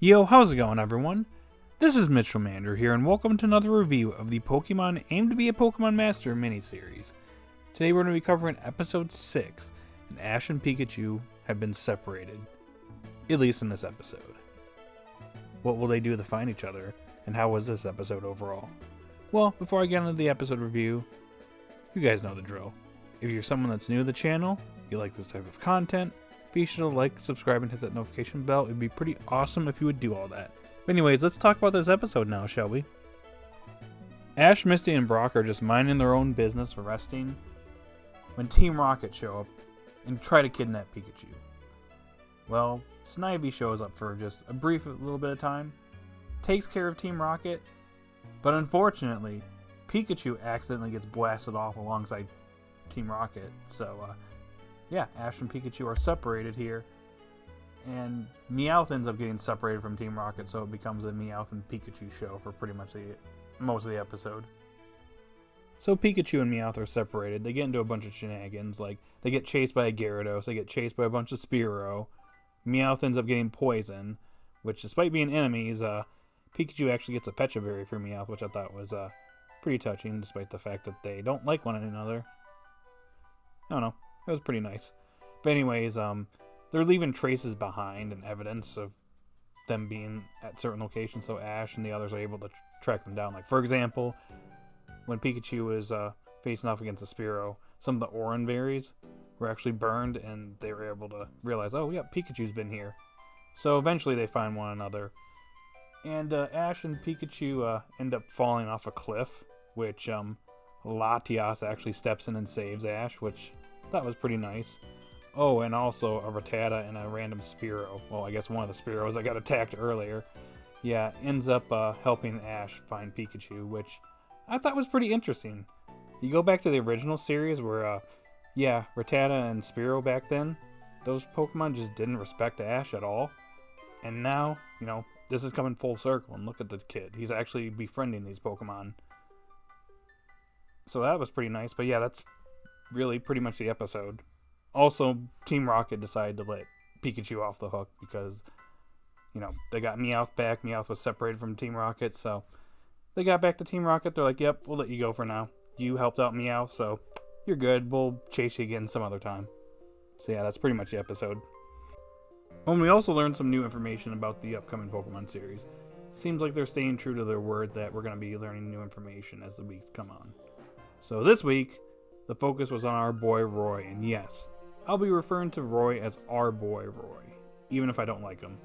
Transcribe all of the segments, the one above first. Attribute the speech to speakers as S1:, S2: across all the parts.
S1: Yo, how's it going, everyone? This is Mitchell Mander here, and welcome to another review of the Pokemon Aim to be a Pokemon Master miniseries. Today we're going to be covering Episode 6, and Ash and Pikachu have been separated, at least in this episode. What will they do to find each other, and how was this episode overall? Well, before I get into the episode review, you guys know the drill. If you're someone that's new to the channel, you like this type of content, be sure to like, subscribe, and hit that notification bell. It'd be pretty awesome if you would do all that. But anyways, let's talk about this episode now, shall we? Ash, Misty, and Brock are just minding their own business, resting, when Team Rocket show up and try to kidnap Pikachu. Well, Snivy shows up for just a brief little bit of time, takes care of Team Rocket, but unfortunately, Pikachu accidentally gets blasted off alongside Team Rocket, so yeah, Ash and Pikachu are separated here, and Meowth ends up getting separated from Team Rocket, so it becomes a Meowth and Pikachu show for pretty much most of the episode. So Pikachu and Meowth are separated. They get into a bunch of shenanigans, like they get chased by a Gyarados, they get chased by a bunch of Spearow. Meowth ends up getting poisoned, which despite being enemies, Pikachu actually gets a Pecha Berry for Meowth, which I thought was pretty touching, despite the fact that they don't like one another. I don't know. It was pretty nice. But anyways, they're leaving traces behind and evidence of them being at certain locations, so Ash and the others are able to track them down. Like, for example, when Pikachu was facing off against a Spearow, some of the Oran berries were actually burned, and they were able to realize, oh, yeah, Pikachu's been here. So eventually they find one another. And Ash and Pikachu end up falling off a cliff, which Latias actually steps in and saves Ash, which that was pretty nice. Oh, and also a Rattata and a random Spearow. Well, I guess one of the Spearows that got attacked earlier. Yeah, ends up helping Ash find Pikachu, which I thought was pretty interesting. You go back to the original series where, yeah, Rattata and Spearow back then, those Pokemon just didn't respect Ash at all. And now, you know, this is coming full circle, and look at the kid. He's actually befriending these Pokemon. So that was pretty nice, but yeah, that's really pretty much the episode. Also, Team Rocket decided to let Pikachu off the hook because, you know, they got Meowth back. Meowth was separated from Team Rocket, so they got back to Team Rocket. They're like, yep, we'll let you go for now. You helped out Meowth, so you're good. We'll chase you again some other time. So yeah, that's pretty much the episode. And we also learned some new information about the upcoming Pokemon series. Seems like they're staying true to their word that we're going to be learning new information as the weeks come on. So this week, the focus was on our boy Roy, and yes, I'll be referring to Roy as our boy Roy, even if I don't like him.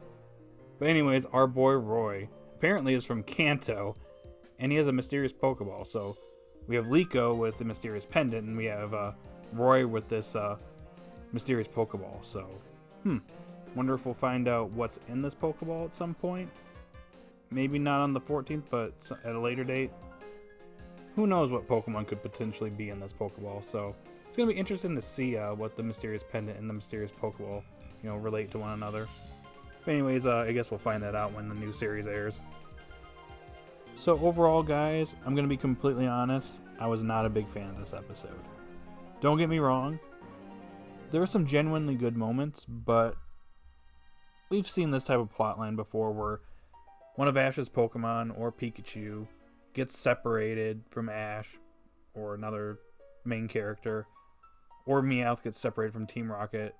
S1: But anyways, our boy Roy apparently is from Kanto, and he has a mysterious Pokeball. So we have Liko with the mysterious pendant, and we have Roy with this mysterious Pokeball. So, wonder if we'll find out what's in this Pokeball at some point. Maybe not on the 14th, but at a later date. Who knows what Pokemon could potentially be in this Pokeball, so it's going to be interesting to see what the mysterious pendant and the mysterious Pokeball, you know, relate to one another. But anyways, I guess we'll find that out when the new series airs. So overall, guys, I'm going to be completely honest, I was not a big fan of this episode. Don't get me wrong, there were some genuinely good moments, but we've seen this type of plotline before where one of Ash's Pokemon, or Pikachu, gets separated from Ash or another main character, or Meowth gets separated from Team Rocket.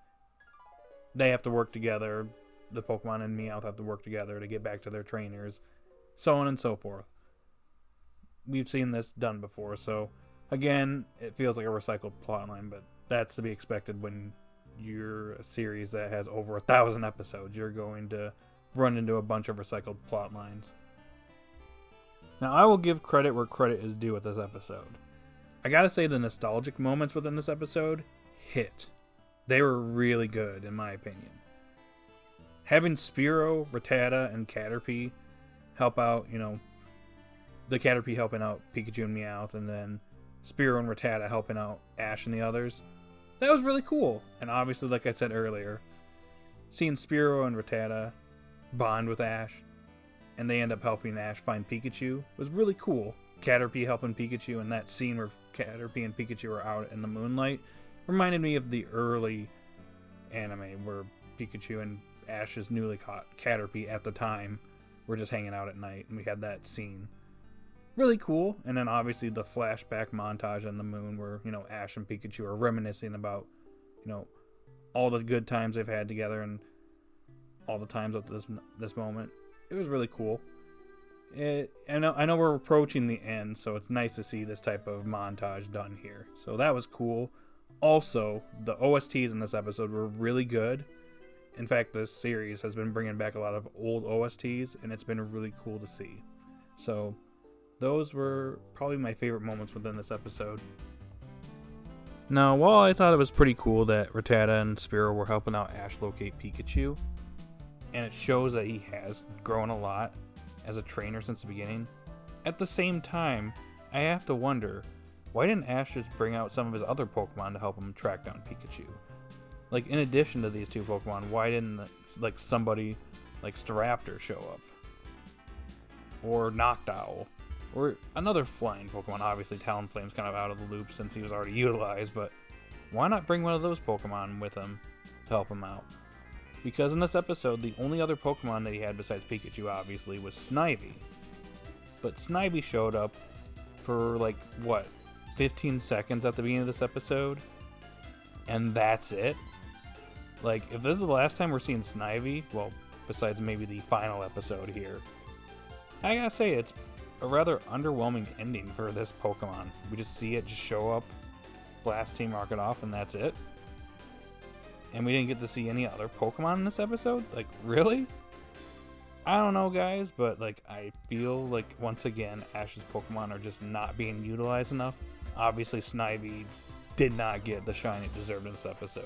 S1: They have to work together. The Pokemon and Meowth have to work together to get back to their trainers, so on and so forth. We've seen this done before, so again, it feels like a recycled plotline, but that's to be expected when you're a series that has over 1,000 episodes. You're going to run into a bunch of recycled plot lines. Now, I will give credit where credit is due with this episode. I gotta say the nostalgic moments within this episode hit. They were really good, in my opinion. Having Spearow, Rattata, and Caterpie help out, you know, the Caterpie helping out Pikachu and Meowth, and then Spearow and Rattata helping out Ash and the others, that was really cool. And obviously, like I said earlier, seeing Spearow and Rattata bond with Ash, and they end up helping Ash find Pikachu, was really cool. Caterpie helping Pikachu, and that scene where Caterpie and Pikachu are out in the moonlight reminded me of the early anime where Pikachu and Ash's newly caught Caterpie at the time were just hanging out at night, and we had that scene. Really cool. And then obviously the flashback montage on the moon where, Ash and Pikachu are reminiscing about, all the good times they've had together and all the times up to this moment. It was really cool. I know we're approaching the end, so it's nice to see this type of montage done here. So that was cool. Also, the OSTs in this episode were really good. In fact, this series has been bringing back a lot of old OSTs, and it's been really cool to see. So those were probably my favorite moments within this episode. Now, while I thought it was pretty cool that Rattata and Spearow were helping out Ash locate Pikachu, and it shows that he has grown a lot as a trainer since the beginning, at the same time, I have to wonder, why didn't Ash just bring out some of his other Pokemon to help him track down Pikachu? Like, in addition to these two Pokemon, why didn't, somebody like Staraptor show up? Or Noctowl? Or another flying Pokemon. Obviously, Talonflame's kind of out of the loop since he was already utilized, but why not bring one of those Pokemon with him to help him out? Because in this episode, the only other Pokemon that he had besides Pikachu, obviously, was Snivy. But Snivy showed up for, 15 seconds at the beginning of this episode? And that's it? If this is the last time we're seeing Snivy, well, besides maybe the final episode here, I gotta say, it's a rather underwhelming ending for this Pokemon. We just see it just show up, blast Team Rocket off, and that's it. And we didn't get to see any other Pokemon in this episode? Really? I don't know, guys, but, I feel once again, Ash's Pokemon are just not being utilized enough. Obviously, Snivy did not get the shine it deserved in this episode.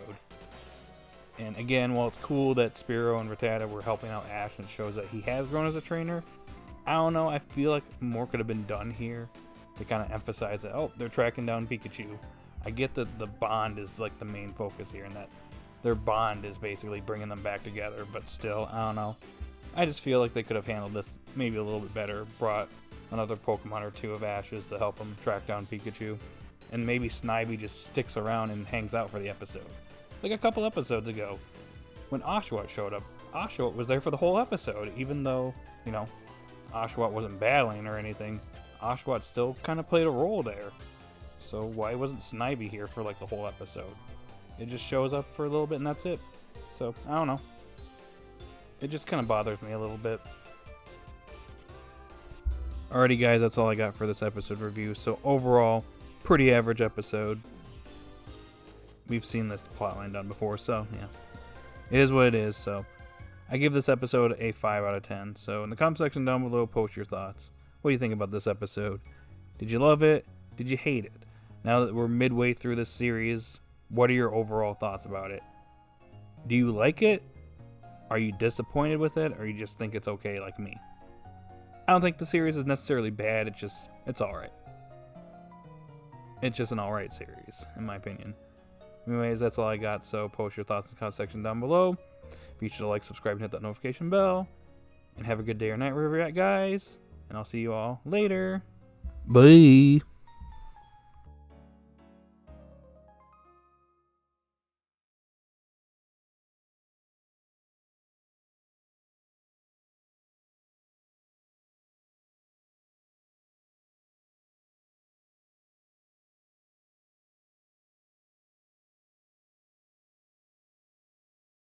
S1: And again, while it's cool that Spearow and Rattata were helping out Ash and it shows that he has grown as a trainer, I don't know, I feel like more could have been done here to kind of emphasize that, they're tracking down Pikachu. I get that the bond is, the main focus here, and that their bond is basically bringing them back together, but still, I don't know. I just feel like they could have handled this maybe a little bit better, brought another Pokemon or two of Ash's to help them track down Pikachu, and maybe Snivy just sticks around and hangs out for the episode. Like a couple episodes ago, when Oshawott showed up, Oshawott was there for the whole episode, even though, Oshawott wasn't battling or anything. Oshawott still kind of played a role there. So why wasn't Snivy here for the whole episode? It just shows up for a little bit and that's it. So, I don't know. It just kind of bothers me a little bit. Alrighty guys, that's all I got for this episode review. So overall, pretty average episode. We've seen this plotline done before, so yeah. It is what it is, so I give this episode a 5 out of 10. So in the comment section down below, post your thoughts. What do you think about this episode? Did you love it? Did you hate it? Now that we're midway through this series, what are your overall thoughts about it? Do you like it? Are you disappointed with it? Or you just think it's okay like me? I don't think the series is necessarily bad. It's alright. It's just an alright series, in my opinion. Anyways, that's all I got. So post your thoughts in the comment section down below. Be sure to like, subscribe, and hit that notification bell. And have a good day or night wherever you're at, guys. And I'll see you all later. Bye.